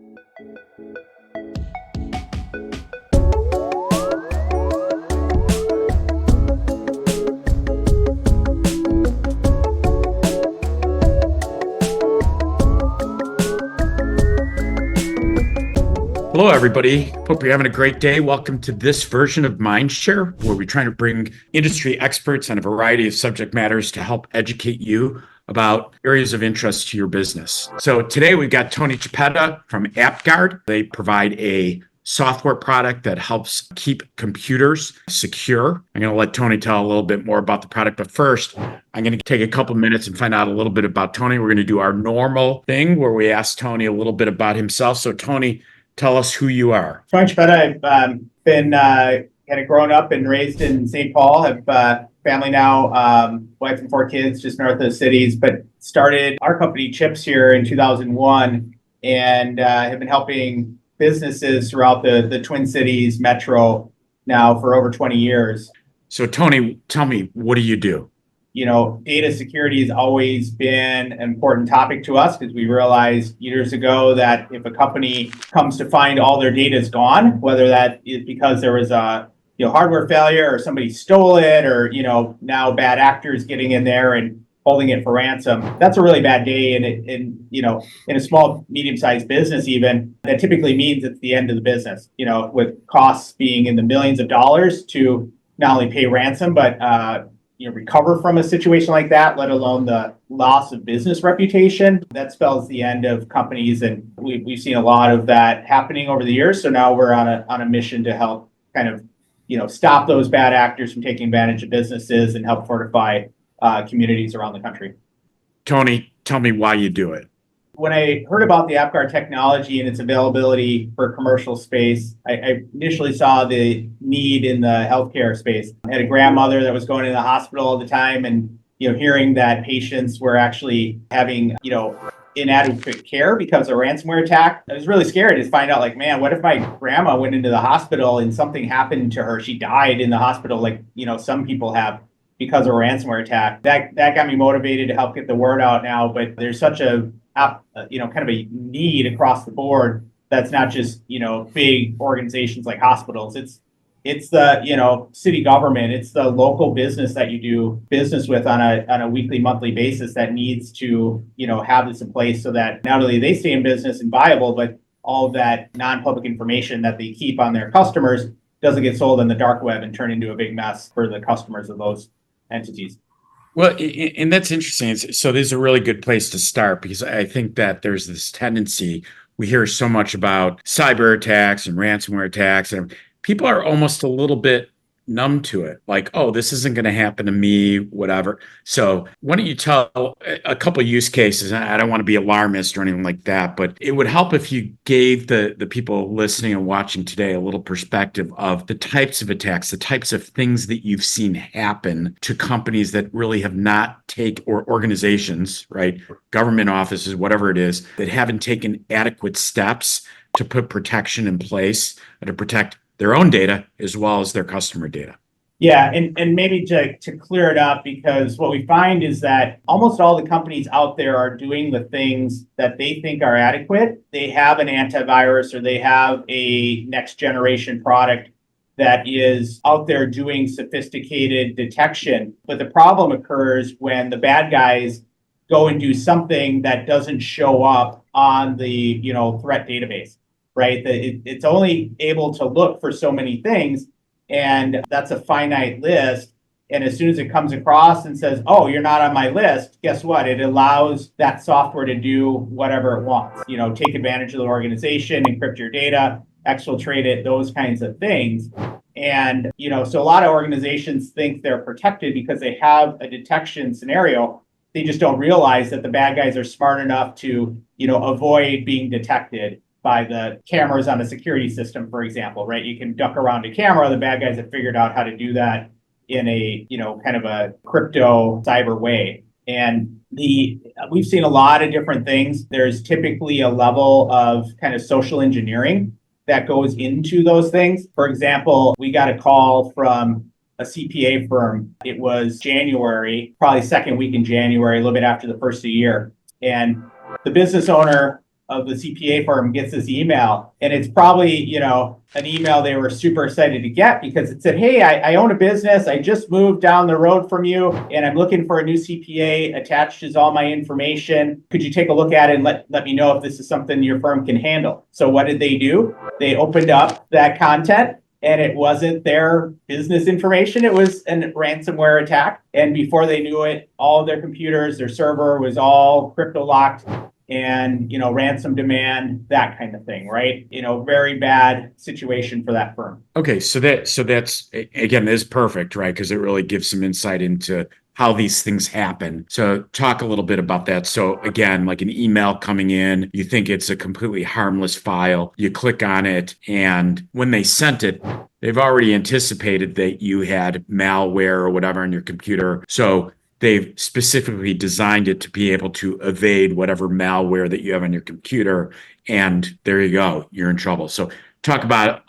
Hello, everybody. Hope you're having a great day. Welcome to this version of MindShare, where we're trying to bring industry experts on a variety of subject matters to help educate you about areas of interest to your business. So today we've got Tony Chiappetta from Appguard. They provide a software product that helps keep computers secure. I'm going to let Tony tell a little bit more about the product, but first, I'm going to take a couple minutes and find out a little bit about Tony. We're going to do our normal thing where we ask Tony a little bit about himself. So Tony, tell us who you are. Tony Chiappetta. I've been kind of grown up and raised in St. Paul. Have family now, wife and 4 kids just north of the cities, but started our company Chips here in 2001 and have been helping businesses throughout the Twin Cities metro now for over 20 years. So Tony, tell me, what do you do? You know, data security has always been an important topic to us because we realized years ago that if a company comes to find all their data is gone, whether that is because there was a hardware failure or somebody stole it, or now bad actors getting in there and holding it for ransom, that's a really bad day. And in a small, medium-sized business, even that typically means it's the end of the business. With costs being in the millions of dollars to not only pay ransom but recover from a situation like that, let alone the loss of business reputation. That spells the end of companies, and we've seen a lot of that happening over the years. So now we're on a mission to help kind of stop those bad actors from taking advantage of businesses and help fortify communities around the country. Tony, tell me why you do it. When I heard about the Appguard technology and its availability for commercial space, I initially saw the need in the healthcare space. I had a grandmother that was going to the hospital all the time, and hearing that patients were actually having inadequate care because of a ransomware attack, I was really scared to find out, man, what if my grandma went into the hospital and something happened to her? She died in the hospital, some people have, because of a ransomware attack. That got me motivated to help get the word out now. But there's such a kind of a need across the board. That's not just big organizations like hospitals. It's the city government. It's the local business that you do business with on a weekly, monthly basis that needs to have this in place so that not only they stay in business and viable, but all of that non-public information that they keep on their customers doesn't get sold on the dark web and turn into a big mess for the customers of those entities. Well, and that's interesting. So this is a really good place to start, because I think that there's this tendency, we hear so much about cyber attacks and ransomware attacks, and people are almost a little bit numb to it. Like, oh, this isn't going to happen to me, whatever. So why don't you tell a couple of use cases? I don't want to be alarmist or anything like that, but it would help if you gave the people listening and watching today a little perspective of the types of attacks, the types of things that you've seen happen to companies that really have not or organizations, right? Government offices, whatever it is, that haven't taken adequate steps to put protection in place to protect their own data as well as their customer data. Yeah, and maybe to clear it up, because what we find is that almost all the companies out there are doing the things that they think are adequate. They have an antivirus or they have a next generation product that is out there doing sophisticated detection. But the problem occurs when the bad guys go and do something that doesn't show up on the threat database. Right? It's only able to look for so many things, and that's a finite list. And as soon as it comes across and says, oh, you're not on my list, guess what? It allows that software to do whatever it wants. Take advantage of the organization, encrypt your data, exfiltrate it, those kinds of things. And, so a lot of organizations think they're protected because they have a detection scenario. They just don't realize that the bad guys are smart enough to, avoid being detected by the cameras on a security system, for example, right? You can duck around a camera. The bad guys have figured out how to do that in a, kind of a crypto cyber way. And we've seen a lot of different things. There's typically a level of kind of social engineering that goes into those things. For example, we got a call from a CPA firm. It was January, probably second week in January, a little bit after the first of the year. And the business owner of the CPA firm gets this email, and it's probably, an email they were super excited to get because it said, hey, I own a business. I just moved down the road from you and I'm looking for a new CPA. Attached is all my information. Could you take a look at it and let me know if this is something your firm can handle? So what did they do? They opened up that content, and it wasn't their business information. It was a ransomware attack. And before they knew it, all of their computers, their server was all crypto locked and, ransom demand, that kind of thing, right? Very bad situation for that firm. Okay. So that's, again, is perfect, right? Because it really gives some insight into how these things happen. So talk a little bit about that. So again, like an email coming in, you think it's a completely harmless file, you click on it, and when they sent it, they've already anticipated that you had malware or whatever on your computer. So they've specifically designed it to be able to evade whatever malware that you have on your computer. And there you go, you're in trouble. So talk about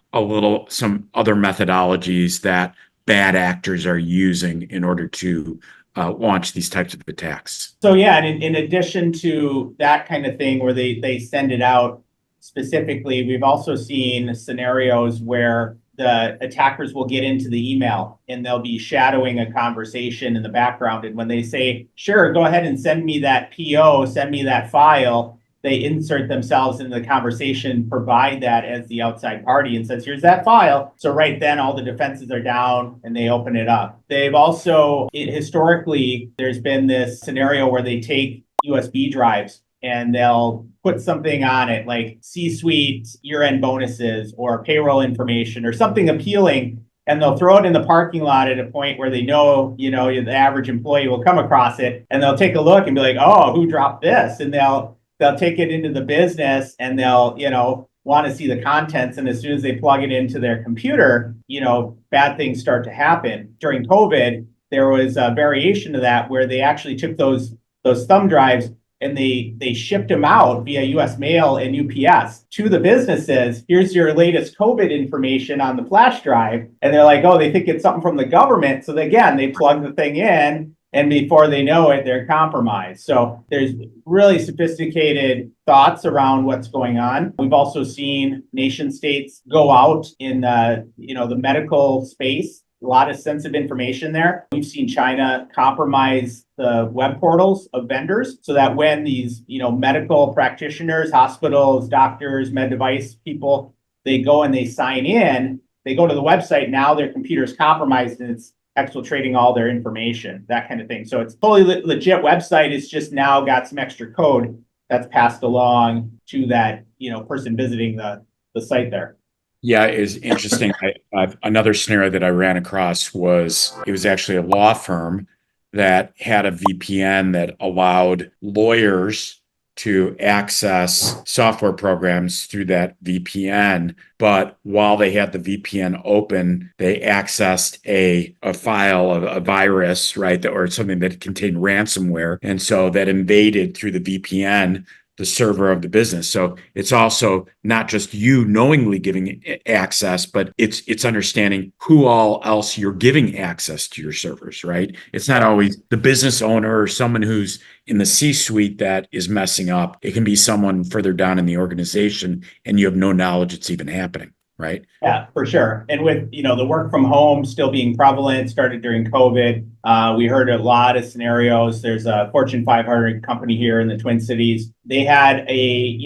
some other methodologies that bad actors are using in order to launch these types of attacks. So yeah, and in addition to that kind of thing where they send it out specifically, we've also seen scenarios where the attackers will get into the email and they'll be shadowing a conversation in the background. And when they say, sure, go ahead and send me that PO, send me that file, they insert themselves into the conversation, provide that as the outside party and says, here's that file. So right then all the defenses are down and they open it up. They've also, historically, there's been this scenario where they take USB drives and they'll put something on it like C-suite year-end bonuses or payroll information or something appealing, and they'll throw it in the parking lot at a point where they know, the average employee will come across it, and they'll take a look and be like, oh, who dropped this? And they'll take it into the business and they'll, want to see the contents. And as soon as they plug it into their computer, bad things start to happen. During COVID, there was a variation of that where they actually took those thumb drives and they shipped them out via US mail and UPS to the businesses. Here's your latest COVID information on the flash drive. And they're like, oh, they think it's something from the government. So again, they plug the thing in, and before they know it, they're compromised. So there's really sophisticated thoughts around what's going on. We've also seen nation states go out in the medical space. A lot of sensitive information there. We've seen China compromise the web portals of vendors so that when these, medical practitioners, hospitals, doctors, med device people, they go and they sign in, they go to the website, now their computer's compromised and it's exfiltrating all their information, that kind of thing. So it's fully legit website. It's just now got some extra code that's passed along to that, person visiting the site there. Yeah, it's interesting. Another scenario that I ran across was it was actually a law firm that had a VPN that allowed lawyers to access software programs through that VPN. But while they had the VPN open, they accessed a file, a virus, right, or something that contained ransomware. And so that invaded through the VPN the server of the business. So it's also not just you knowingly giving access, but it's understanding who all else you're giving access to your servers, right? It's not always the business owner or someone who's in the C-suite that is messing up. It can be someone further down in the organization and you have no knowledge it's even happening, right? Yeah, for sure. And with, the work from home still being prevalent, started during COVID, we heard a lot of scenarios. There's a Fortune 500 company here in the Twin Cities. They had a,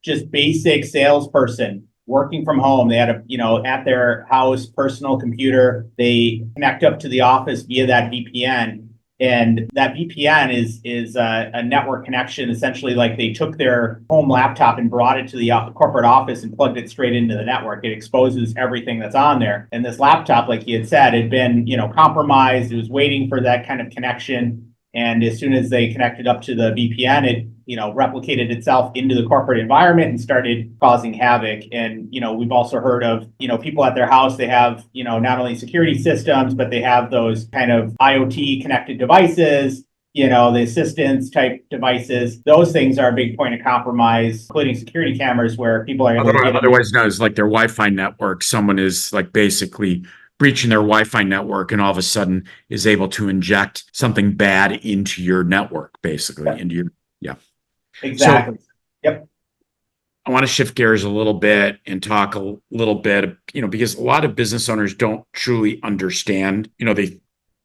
just basic salesperson working from home. They had at their house, personal computer. They connect up to the office via that VPN. And that VPN is a network connection. Essentially, like they took their home laptop and brought it to the corporate office and plugged it straight into the network. It exposes everything that's on there. And this laptop, like he had said, had been compromised. It was waiting for that kind of connection. And as soon as they connected up to the VPN, it replicated itself into the corporate environment and started causing havoc. And we've also heard of people at their house. They have not only security systems, but they have those kind of IoT connected devices. The assistance type devices. Those things are a big point of compromise, including security cameras, where people are otherwise known as like their Wi-Fi network. Someone is like basically breaching their Wi-Fi network and all of a sudden is able to inject something bad into your network, basically into your, yeah. Exactly. So, yep. I want to shift gears a little bit and talk a little bit, because a lot of business owners don't truly understand, they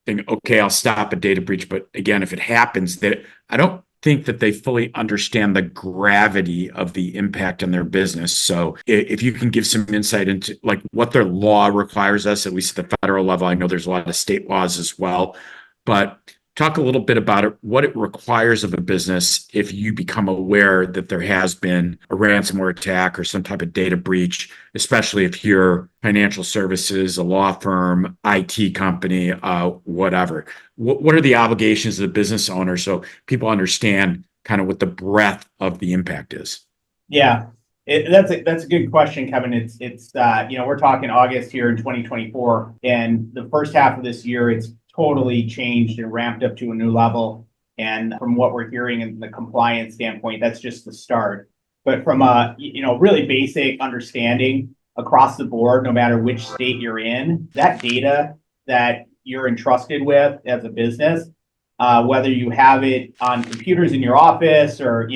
think, okay, I'll stop a data breach. But again, if it happens, that I don't think that they fully understand the gravity of the impact on their business. So if you can give some insight into like what their law requires us, at least at the federal level, I know there's a lot of state laws as well, but talk a little bit about it, what it requires of a business if you become aware that there has been a ransomware attack or some type of data breach, especially if you're financial services, a law firm, IT company, whatever. What are the obligations of the business owner so people understand kind of what the breadth of the impact is? Yeah, that's a good question, Kevin. It's we're talking August here in 2024, and the first half of this year, it's totally changed and ramped up to a new level. And from what we're hearing in the compliance standpoint, that's just the start. But from a really basic understanding across the board, no matter which state you're in, that data that you're entrusted with as a business, whether you have it on computers in your office or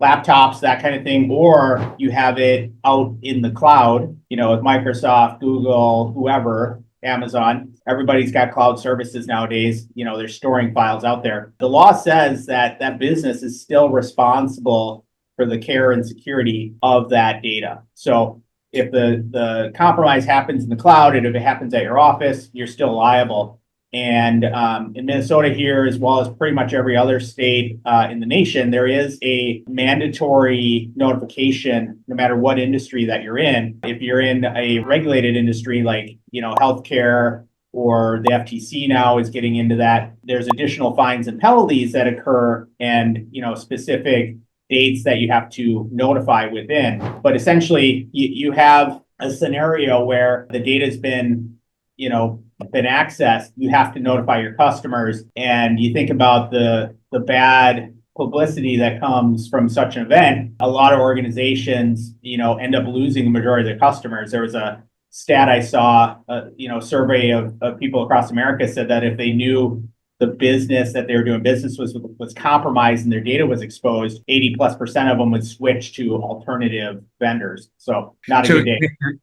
laptops, that kind of thing, or you have it out in the cloud, with Microsoft, Google, whoever, Amazon. Everybody's got cloud services nowadays. They're storing files out there. The law says that business is still responsible for the care and security of that data. So if the compromise happens in the cloud and if it happens at your office, you're still liable. And in Minnesota here, as well as pretty much every other state in the nation, there is a mandatory notification, no matter what industry that you're in. If you're in a regulated industry like, healthcare, or the FTC now is getting into that, there's additional fines and penalties that occur and, specific dates that you have to notify within. But essentially, you have a scenario where the data's been accessed, you have to notify your customers. And you think about the bad publicity that comes from such an event, a lot of organizations, end up losing the majority of their customers. There was a stat I saw, survey of people across America said that if they knew the business that they were doing business was compromised and their data was exposed, 80+% of them would switch to alternative vendors. So not a good day.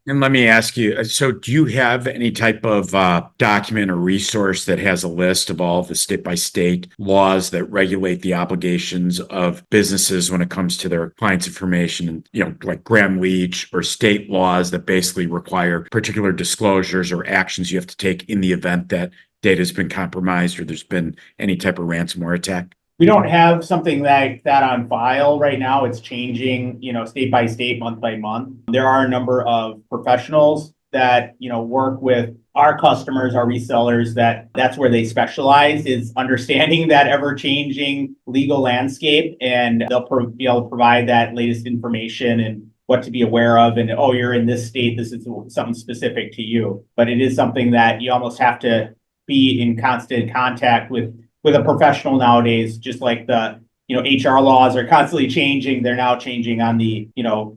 And let me ask you, so do you have any type of document or resource that has a list of all the state-by-state laws that regulate the obligations of businesses when it comes to their clients' information, and like Graham Leach or state laws that basically require particular disclosures or actions you have to take in the event that data has been compromised or there's been any type of ransomware attack? We don't have something like that on file right now. It's changing, state by state, month by month. There are a number of professionals that, work with our customers, our resellers, that's where they specialize, is understanding that ever-changing legal landscape. And they'll be able to provide that latest information and what to be aware of. And, oh, you're in this state, this is something specific to you. But it is something that you almost have to be in constant contact with a professional nowadays, just like the HR laws are constantly changing. They're now changing on the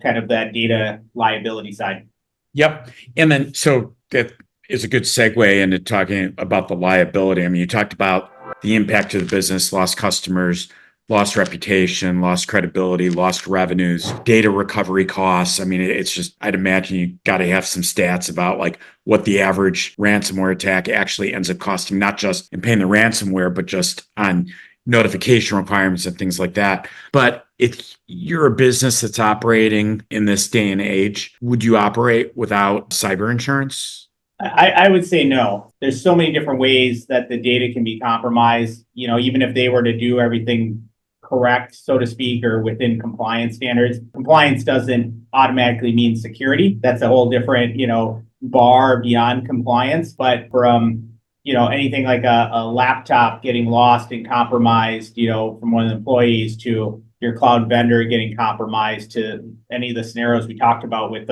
kind of that data liability side. Yep. And then so that is a good segue into talking about the liability. I mean, you talked about the impact to the business, lost customers, lost reputation, lost credibility, lost revenues, data recovery costs. I mean, it's just, I'd imagine you got to have some stats about like what the average ransomware attack actually ends up costing, not just in paying the ransomware, but just on notification requirements and things like that. But if you're a business that's operating in this day and age, would you operate without cyber insurance? I would say no. There's so many different ways that the data can be compromised. Even if they were to do everything correct, so to speak, or within compliance standards. Compliance doesn't automatically mean security. That's a whole different, bar beyond compliance. But from, anything like a laptop getting lost and compromised, from one of the employees, to your cloud vendor getting compromised, to any of the scenarios we talked about with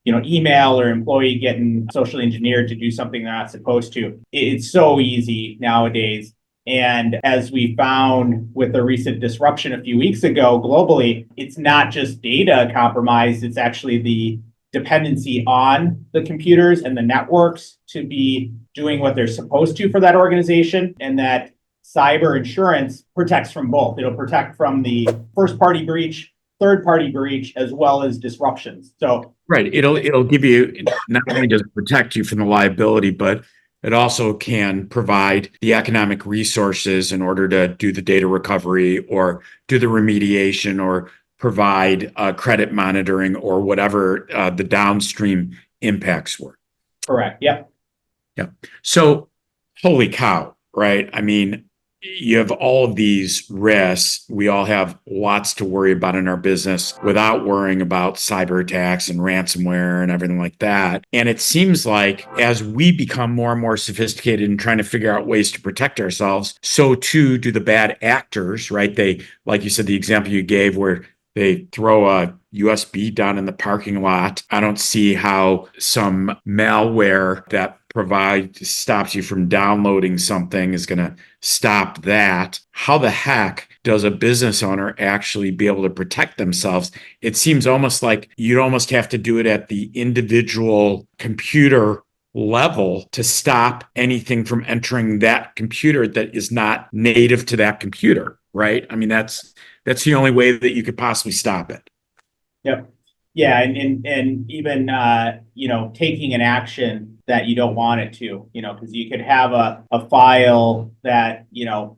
email or employee getting socially engineered to do something they're not supposed to. It's so easy nowadays. And as we found with the recent disruption a few weeks ago globally, it's not just data compromised, it's actually the dependency on the computers and the networks to be doing what they're supposed to for that organization. And that cyber insurance protects from both. It'll protect from the first party breach third-party breach as well as disruptions. So Right. It'll give you, not only does it protect you from the liability, but it also can provide the economic resources in order to do the data recovery or do the remediation or provide credit monitoring or whatever the downstream impacts were. correct. Yep. Yeah. So, holy cow, right? I mean, you have all of these risks. We all have lots to worry about in our business without worrying about cyber attacks and ransomware and everything like that. And it seems like as we become more and more sophisticated in trying to figure out ways to protect ourselves, so too do the bad actors, right? They, like you said, the example you gave where they throw a USB down in the parking lot. I don't see how some malware that stops you from downloading something is going to stop that. How the heck does a business owner actually be able to protect themselves? It seems almost like you'd almost have to do it at the individual computer level to stop anything from entering that computer that is not native to that computer, right? I mean, that's the only way that you could possibly stop it. Yep. Yeah, and even taking an action that you don't want it to, because you could have a file that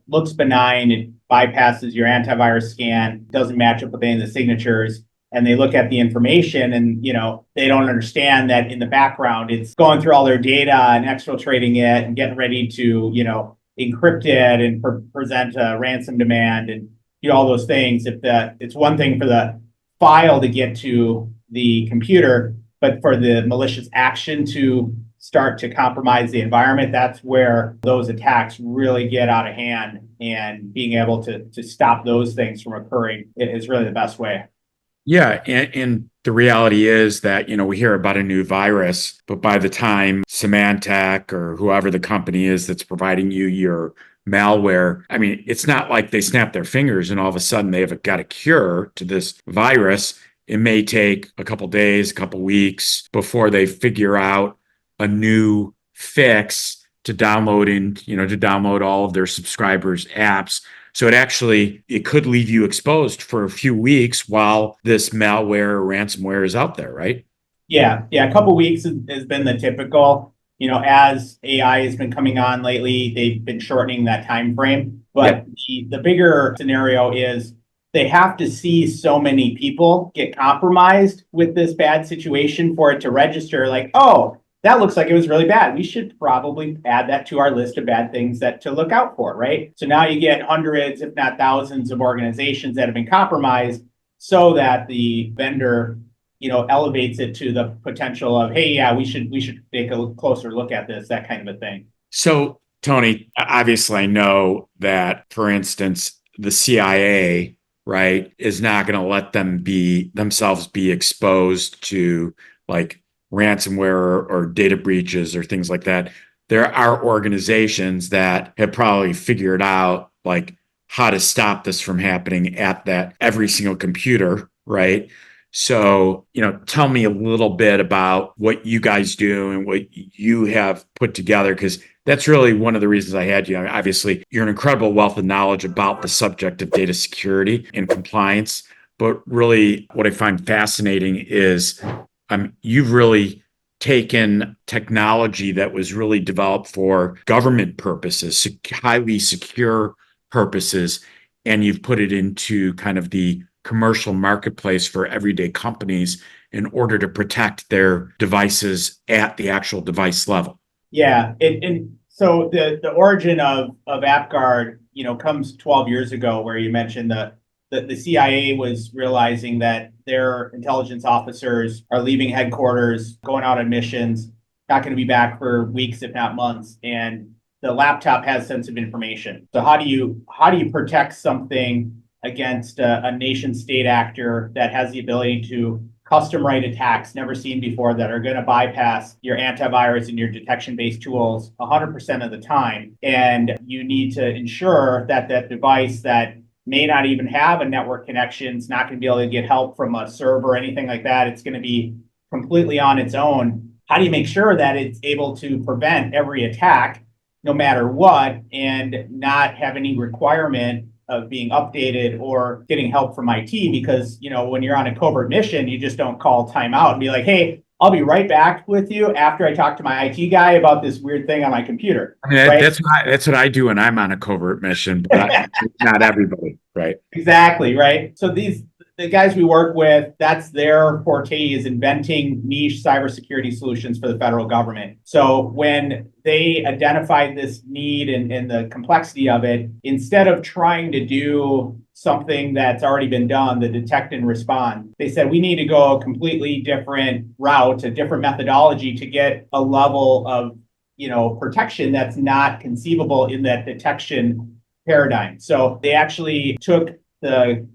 looks benign, it bypasses your antivirus scan, doesn't match up with any of the signatures, and they look at the information and they don't understand that in the background it's going through all their data and exfiltrating it and getting ready to encrypt it and present a ransom demand and do all those things. It's one thing for the file to get to the computer, but for the malicious action to start to compromise the environment, that's where those attacks really get out of hand. And being able to stop those things from occurring is really the best way. Yeah, and the reality is that, we hear about a new virus, but by the time Symantec or whoever the company is that's providing you your malware, I mean, it's not like they snap their fingers and all of a sudden they've got a cure to this virus. It may take a couple days, a couple weeks before they figure out a new fix to download all of their subscribers' apps. So it could leave you exposed for a few weeks while this malware or ransomware is out there, right? Yeah. A couple weeks has been the typical. As AI has been coming on lately, they've been shortening that time frame. But the bigger scenario is they have to see so many people get compromised with this bad situation for it to register like, oh, that looks like it was really bad. We should probably add that to our list of bad things to look out for, right? So now you get hundreds, if not thousands of organizations that have been compromised so that the vendor, elevates it to the potential of, hey, yeah, we should take a closer look at this, that kind of a thing. So, Tony, obviously I know that, for instance, the CIA, right, is not going to let themselves be exposed to like ransomware or data breaches or things like that. There are organizations that have probably figured out like how to stop this from happening at that every single computer, right? So, tell me a little bit about what you guys do and what you have put together, because that's really one of the reasons I had you. I mean, obviously, you're an incredible wealth of knowledge about the subject of data security and compliance. But really, what I find fascinating is you've really taken technology that was really developed for government purposes, highly secure purposes, and you've put it into kind of the commercial marketplace for everyday companies in order to protect their devices at the actual device level. Yeah, and so the origin of Appguard, comes 12 years ago, where you mentioned the CIA was realizing that their intelligence officers are leaving headquarters, going out on missions, not going to be back for weeks, if not months, and the laptop has sensitive information. So how do you protect something against a nation state actor that has the ability to custom write attacks never seen before that are going to bypass your antivirus and your detection-based tools 100% of the time? And you need to ensure that that device that may not even have a network connection, is not going to be able to get help from a server or anything like that. It's going to be completely on its own. How do you make sure that it's able to prevent every attack, no matter what, and not have any requirement of being updated or getting help from IT because, when you're on a covert mission, you just don't call timeout and be like, hey, I'll be right back with you after I talk to my IT guy about this weird thing on my computer. I mean, Right? that's what I do when I'm on a covert mission, but not everybody, right? Exactly, right? So the guys we work with, that's their forte, is inventing niche cybersecurity solutions for the federal government. So when they identified this need and the complexity of it, instead of trying to do something that's already been done, the detect and respond, they said we need to go a completely different route, a different methodology to get a level of protection that's not conceivable in that detection paradigm. So they actually took the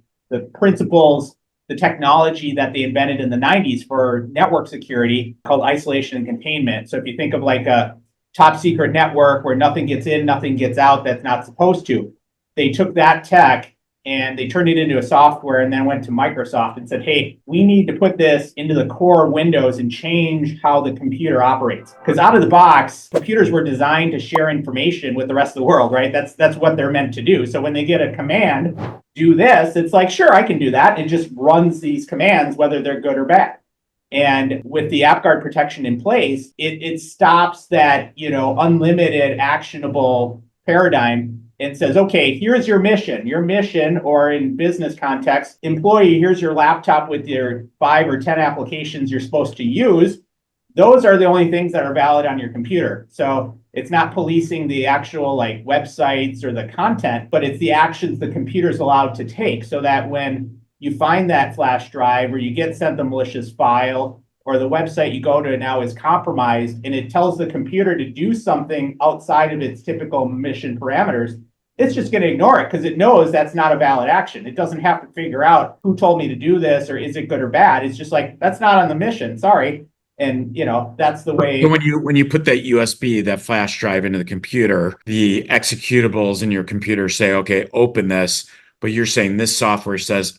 principles, the technology that they invented in the 90s for network security called isolation and containment. So if you think of like a top secret network where nothing gets in, nothing gets out that's not supposed to, they took that tech and they turned it into a software and then went to Microsoft and said, hey, we need to put this into the core Windows and change how the computer operates. Because out of the box, computers were designed to share information with the rest of the world, right? That's what they're meant to do. So when they get a command, do this, it's like, sure, I can do that. It just runs these commands, whether they're good or bad. And with the Appguard protection in place, it stops that, unlimited actionable paradigm and says, okay, here's your mission. Your mission, or in business context, employee, here's your laptop with your 5 or 10 applications you're supposed to use. Those are the only things that are valid on your computer. So it's not policing the actual like websites or the content, but it's the actions the computer's allowed to take, so that when you find that flash drive or you get sent the malicious file or the website you go to now is compromised and it tells the computer to do something outside of its typical mission parameters, it's just going to ignore it because it knows that's not a valid action. It doesn't have to figure out who told me to do this or is it good or bad. It's just like, that's not on the mission. Sorry. And that's the way. So when you put that USB, that flash drive into the computer, the executables in your computer say, okay, open this. But you're saying this software says,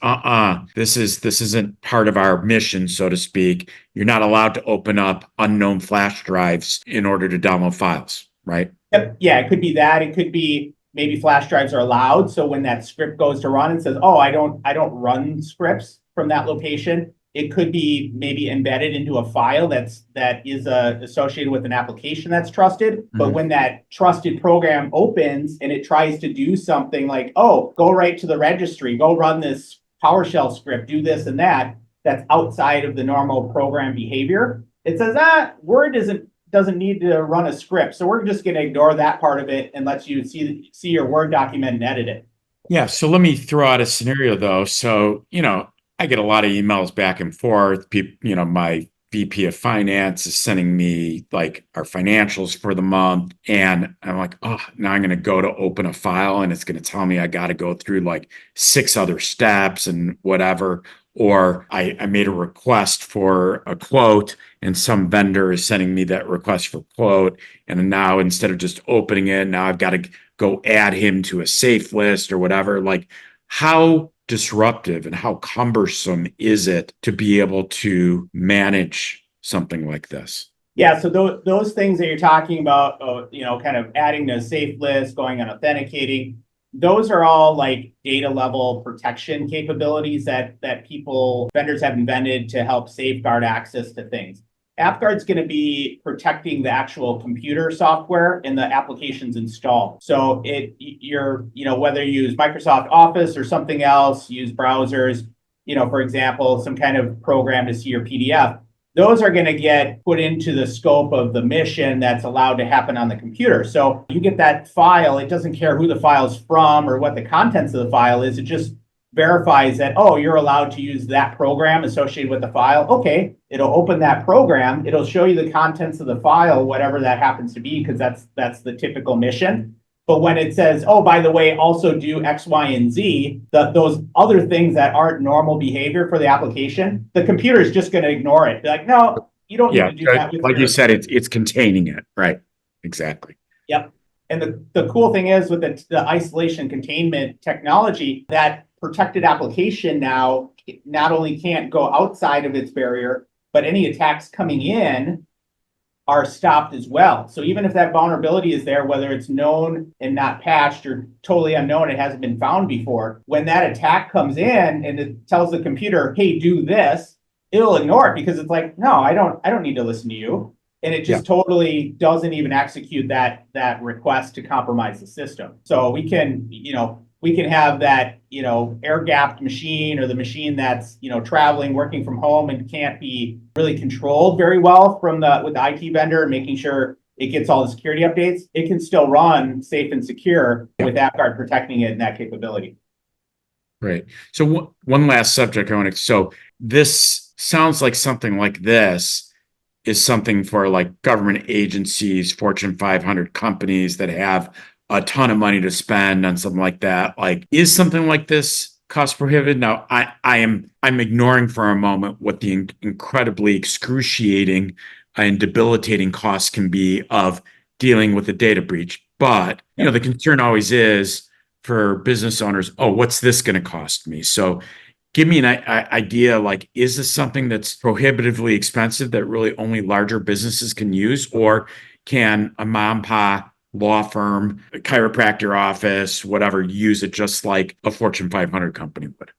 this isn't part of our mission, so to speak. You're not allowed to open up unknown flash drives in order to download files, right? Yep. Yeah, it could be that. It could be maybe flash drives are allowed. So when that script goes to run and says, oh, I don't run scripts from that location. It could be maybe embedded into a file that is associated with an application that's trusted. Mm-hmm. But when that trusted program opens and it tries to do something like, oh, go right to the registry, go run this PowerShell script, do this and that, that's outside of the normal program behavior, it says, Word doesn't need to run a script. So we're just going to ignore that part of it and let you see your Word document and edit it. Yeah. So let me throw out a scenario though. So, I get a lot of emails back and forth. People, my VP of finance is sending me like our financials for the month. And I'm like, oh, now I'm going to go to open a file and it's going to tell me I got to go through like 6 other steps and whatever. Or I made a request for a quote and some vendor is sending me that request for quote. And now instead of just opening it, now I've got to go add him to a safe list or whatever. Like, how disruptive and how cumbersome is it to be able to manage something like this? Yeah, so those things that you're talking about, kind of adding to a safe list, going on authenticating, those are all like data level protection capabilities that vendors have invented to help safeguard access to things. Appguard's going to be protecting the actual computer software and the applications installed. So whether you use Microsoft Office or something else, use browsers, for example, some kind of program to see your PDF, those are going to get put into the scope of the mission that's allowed to happen on the computer. So you get that file, it doesn't care who the file's from or what the contents of the file is, it just verifies that, oh, you're allowed to use that program associated with the file. Okay, it'll open that program. It'll show you the contents of the file, whatever that happens to be, because that's the typical mission. But when it says, oh, by the way, also do X, Y, and Z, those other things that aren't normal behavior for the application, the computer is just going to ignore it. Be like, no, you don't need to do that. Like you said, it's containing it, right? Exactly. Yep. And the cool thing is with the isolation containment technology, that protected application now not only can't go outside of its barrier, but any attacks coming in are stopped as well. So even if that vulnerability is there, whether it's known and not patched or totally unknown, it hasn't been found before, when that attack comes in and it tells the computer, hey, do this, it'll ignore it because it's like, no, I don't need to listen to you. And it just totally doesn't even execute that request to compromise the system. So we can have that, air-gapped machine or the machine that's, traveling, working from home and can't be really controlled very well with the IT vendor, making sure it gets all the security updates. It can still run safe and secure with Appguard protecting it and that capability. Right. So one last subject so this sounds like something like this is something for like government agencies, Fortune 500 companies that have a ton of money to spend on something like that. Like, is something like this cost prohibitive? Now, I'm ignoring for a moment what the incredibly excruciating and debilitating costs can be of dealing with a data breach. But the concern always is for business owners, oh, what's this going to cost me? So give me an idea, like, is this something that's prohibitively expensive that really only larger businesses can use? Or can a mom and pop law firm, a chiropractor office, whatever, use it just like a Fortune 500 company would?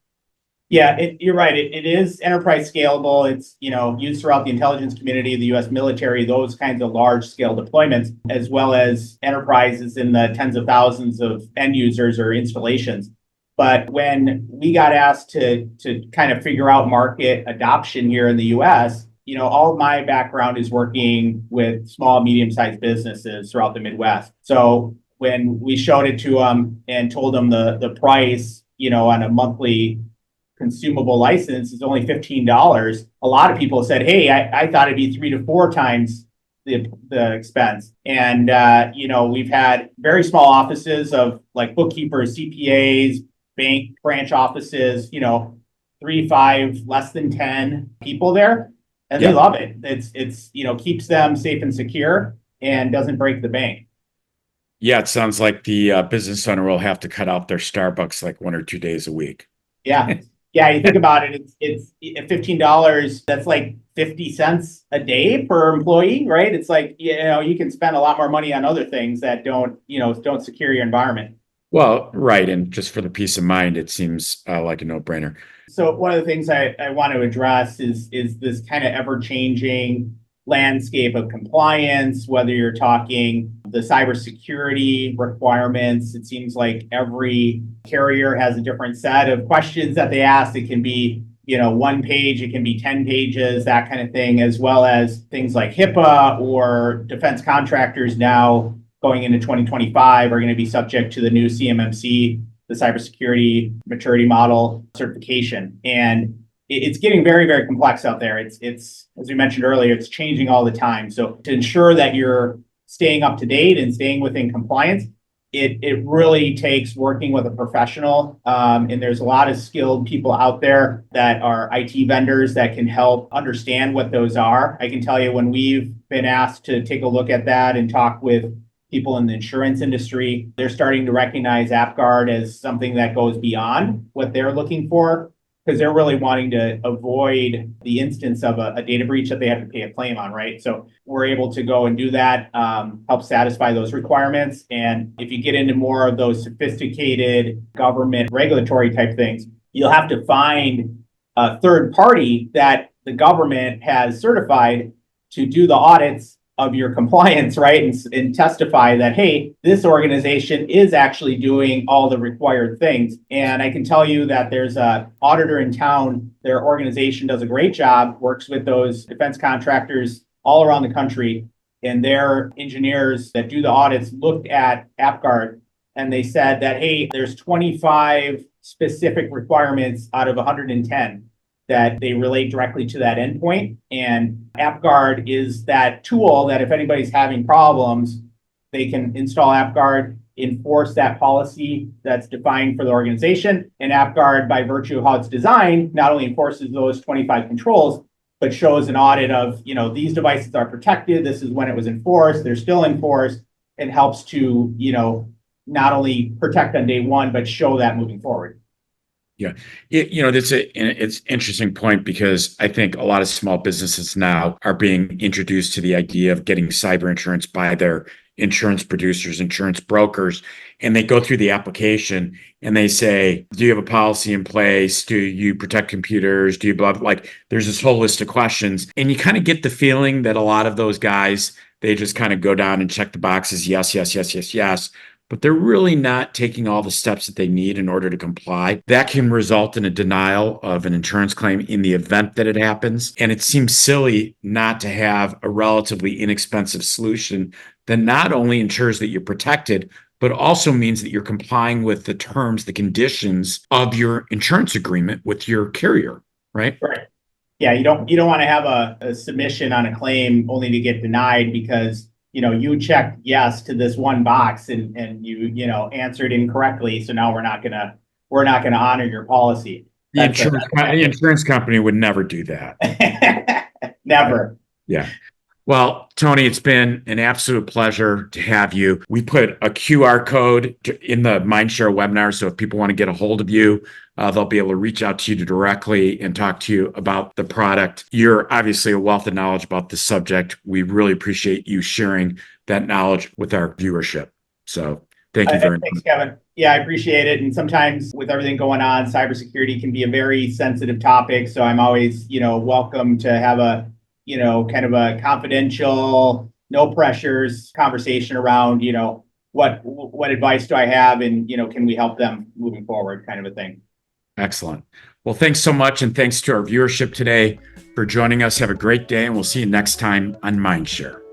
Yeah, you're right. It is enterprise scalable. It's, used throughout the intelligence community, the U.S. military, those kinds of large scale deployments, as well as enterprises in the tens of thousands of end users or installations. But when we got asked to kind of figure out market adoption here in the US, all of my background is working with small, medium-sized businesses throughout the Midwest. So when we showed it to them and told them the price, on a monthly consumable license is only $15, a lot of people said, hey, I thought it'd be 3 to 4 times the expense. And, we've had very small offices of like bookkeepers, CPAs, bank branch offices, 3, 5, less than 10 people there. And they love it. It's keeps them safe and secure and doesn't break the bank. Yeah, it sounds like the business owner will have to cut out their Starbucks like 1 or 2 days a week. Yeah. Yeah, you think about it, it's $15, that's like 50 cents a day per employee, right? It's like, you can spend a lot more money on other things that don't secure your environment. Well, right. And just for the peace of mind, it seems like a no-brainer. So one of the things I want to address is this kind of ever-changing landscape of compliance, whether you're talking the cybersecurity requirements. It seems like every carrier has a different set of questions that they ask. It can be, 1 page, it can be 10 pages, that kind of thing, as well as things like HIPAA or defense contractors now going into 2025 are going to be subject to the new CMMC, the cybersecurity maturity model certification. And it's getting very, very complex out there. It's as we mentioned earlier, it's changing all the time. So to ensure that you're staying up to date and staying within compliance, it really takes working with a professional. And there's a lot of skilled people out there that are IT vendors that can help understand what those are. I can tell you when we've been asked to take a look at that and talk with people in the insurance industry, they're starting to recognize Appguard as something that goes beyond what they're looking for, because they're really wanting to avoid the instance of a data breach that they have to pay a claim on, right? So we're able to go and do that, help satisfy those requirements. And if you get into more of those sophisticated government regulatory type things, you'll have to find a third party that the government has certified to do the audits of your compliance, right? And testify that, hey, this organization is actually doing all the required things. And I can tell you that there's an auditor in town, their organization does a great job, works with those defense contractors all around the country. And their engineers that do the audits looked at Appguard and they said that, hey, there's 25 specific requirements out of 110 that they relate directly to that endpoint. And Appguard is that tool that if anybody's having problems, they can install Appguard, enforce that policy that's defined for the organization. And Appguard, by virtue of how it's designed, not only enforces those 25 controls, but shows an audit of, these devices are protected. This is when it was enforced. They're still enforced. It helps to, not only protect on day one, but show that moving forward. Yeah. It's an interesting point because I think a lot of small businesses now are being introduced to the idea of getting cyber insurance by their insurance producers, insurance brokers, and they go through the application and they say, do you have a policy in place? Do you protect computers? Do you blah, blah, like there's this whole list of questions. And you kind of get the feeling that a lot of those guys, they just kind of go down and check the boxes. Yes, yes, yes, yes, yes, but they're really not taking all the steps that they need in order to comply. That can result in a denial of an insurance claim in the event that it happens. And it seems silly not to have a relatively inexpensive solution that not only ensures that you're protected, but also means that you're complying with the terms, the conditions of your insurance agreement with your carrier, right? Right. Yeah, you don't want to have a submission on a claim only to get denied because you checked yes to this one box and you answered incorrectly. So now we're not gonna honor your policy. The insurance company would never do that. Never. Yeah. Well, Tony, it's been an absolute pleasure to have you. We put a QR code in the MindShare webinar. So if people want to get a hold of you, they'll be able to reach out to you directly and talk to you about the product. You're obviously a wealth of knowledge about this subject. We really appreciate you sharing that knowledge with our viewership. So thank you very much. Thanks, Kevin. Yeah, I appreciate it. And sometimes with everything going on, cybersecurity can be a very sensitive topic. So I'm always, welcome to have a kind of a confidential, no pressures conversation around, what advice do I have and, can we help them moving forward kind of a thing. Excellent. Well, thanks so much. And thanks to our viewership today for joining us. Have a great day and we'll see you next time on MindShare.